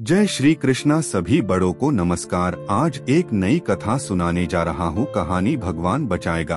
जय श्री कृष्णा। सभी बड़ों को नमस्कार। आज एक नई कथा सुनाने जा रहा हूँ। कहानी भगवान बचाएगा।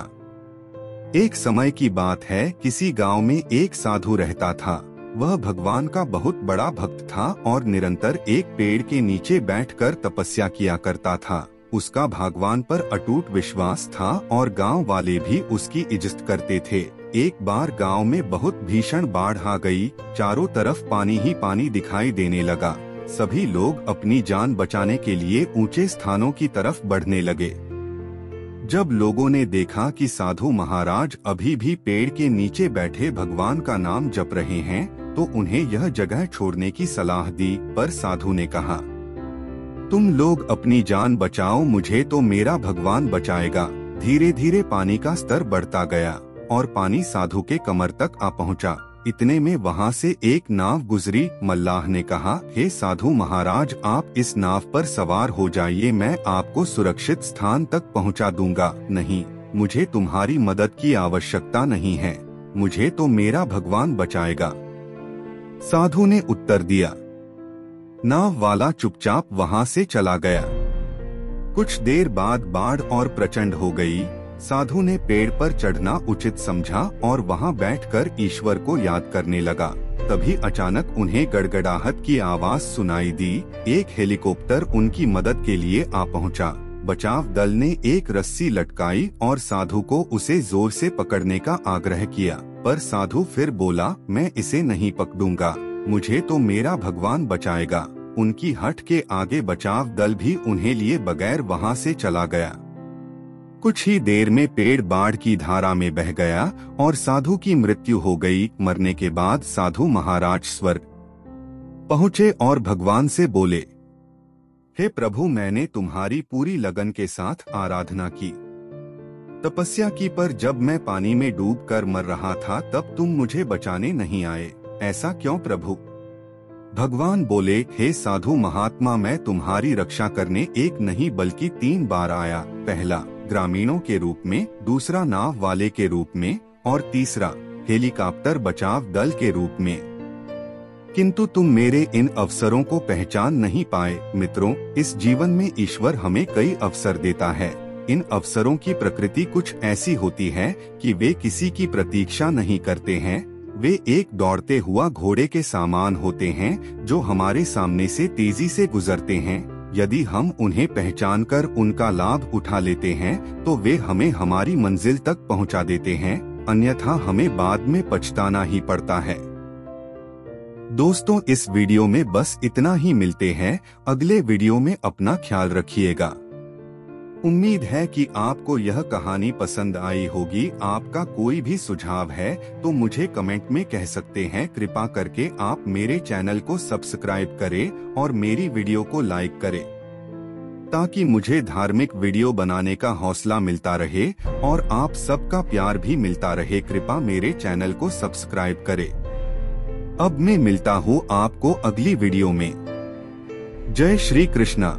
एक समय की बात है, किसी गांव में एक साधु रहता था। वह भगवान का बहुत बड़ा भक्त था और निरंतर एक पेड़ के नीचे बैठकर तपस्या किया करता था। उसका भगवान पर अटूट विश्वास था और गांव वाले भी उसकी इज्जत करते थे। एक बार गांव में बहुत भीषण बाढ़ आ गई। चारों तरफ पानी ही पानी दिखाई देने लगा। सभी लोग अपनी जान बचाने के लिए ऊंचे स्थानों की तरफ बढ़ने लगे। जब लोगों ने देखा कि साधु महाराज अभी भी पेड़ के नीचे बैठे भगवान का नाम जप रहे हैं, तो उन्हें यह जगह छोड़ने की सलाह दी। पर साधु ने कहा, तुम लोग अपनी जान बचाओ, मुझे तो मेरा भगवान बचाएगा। धीरे धीरे पानी का स्तर बढ़ता गया और पानी साधु के कमर तक आ पहुंचा। इतने में वहां से एक नाव गुजरी। मल्लाह ने कहा, हे साधु महाराज, आप इस नाव पर सवार हो जाइए, मैं आपको सुरक्षित स्थान तक पहुंचा दूंगा। नहीं, मुझे तुम्हारी मदद की आवश्यकता नहीं है, मुझे तो मेरा भगवान बचाएगा। साधु ने उत्तर दिया। नाव वाला चुपचाप वहां से चला गया। कुछ देर बाद बाढ़ और प्रचंड हो गई। साधु ने पेड़ पर चढ़ना उचित समझा और वहां बैठकर ईश्वर को याद करने लगा। तभी अचानक उन्हें गड़गड़ाहट की आवाज सुनाई दी। एक हेलीकॉप्टर उनकी मदद के लिए आ पहुंचा। बचाव दल ने एक रस्सी लटकाई और साधु को उसे जोर से पकड़ने का आग्रह किया, पर साधु फिर बोला, मैं इसे नहीं पकड़ूंगा, मुझे तो मेरा भगवान बचाएगा। उनकी हट के आगे बचाव दल भी उन्हें लिए बगैर वहां से चला गया। कुछ ही देर में पेड़ बाढ़ की धारा में बह गया और साधु की मृत्यु हो गई। मरने के बाद साधु महाराज स्वर्ग पहुँचे और भगवान से बोले, हे प्रभु, मैंने तुम्हारी पूरी लगन के साथ आराधना की, तपस्या की, पर जब मैं पानी में डूबकर मर रहा था तब तुम मुझे बचाने नहीं आए। ऐसा क्यों प्रभु? भगवान बोले, हे साधु महात्मा, मैं तुम्हारी रक्षा करने एक नहीं बल्कि 3 बार आया। पहला ग्रामीणों के रूप में, दूसरा नाव वाले के रूप में और तीसरा हेलीकॉप्टर बचाव दल के रूप में। किंतु तुम मेरे इन अवसरों को पहचान नहीं पाए। मित्रों, इस जीवन में ईश्वर हमें कई अवसर देता है। इन अवसरों की प्रकृति कुछ ऐसी होती है कि वे किसी की प्रतीक्षा नहीं करते हैं। वे एक दौड़ते हुआ घोड़े के समान होते हैं जो हमारे सामने से तेजी से गुजरते हैं। यदि हम उन्हें पहचानकर उनका लाभ उठा लेते हैं तो वे हमें हमारी मंजिल तक पहुंचा देते हैं, अन्यथा हमें बाद में पछताना ही पड़ता है। दोस्तों, इस वीडियो में बस इतना ही। मिलते हैं अगले वीडियो में। अपना ख्याल रखिएगा। उम्मीद है कि आपको यह कहानी पसंद आई होगी। आपका कोई भी सुझाव है तो मुझे कमेंट में कह सकते हैं। कृपा करके आप मेरे चैनल को सब्सक्राइब करें और मेरी वीडियो को लाइक करें, ताकि मुझे धार्मिक वीडियो बनाने का हौसला मिलता रहे और आप सबका प्यार भी मिलता रहे। कृपा मेरे चैनल को सब्सक्राइब करें। अब मैं मिलता हूँ आपको अगली वीडियो में। जय श्री कृष्णा।